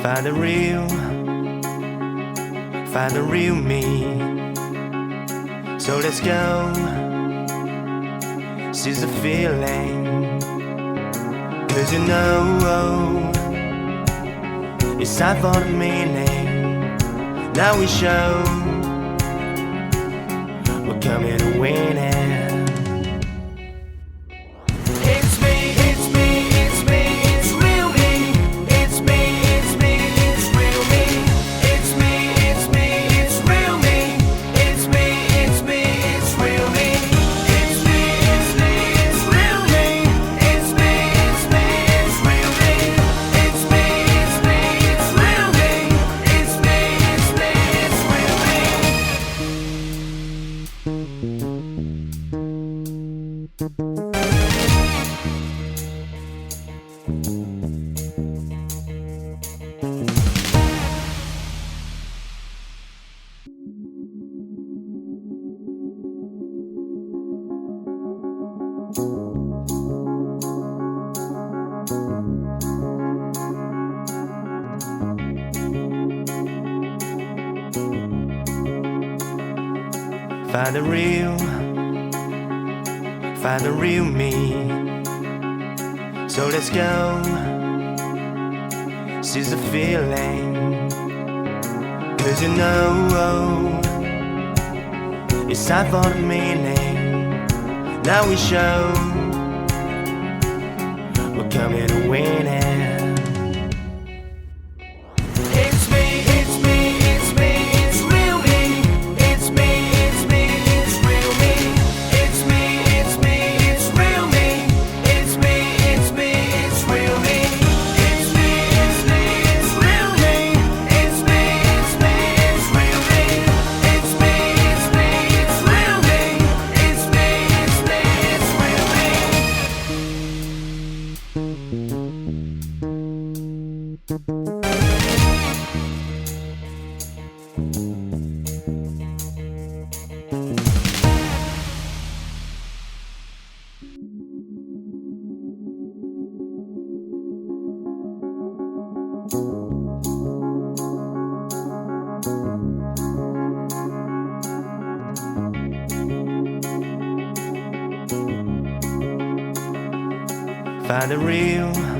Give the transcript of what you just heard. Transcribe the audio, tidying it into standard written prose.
Find the real me. So let's go, seize the feeling. 'Cause you know it's time for the meaning. Now we show we're coming to win it. Find the real me. So let's go, seize the feeling. 'Cause you know it's time for the meaning. Now we show we're coming to win it. Find the real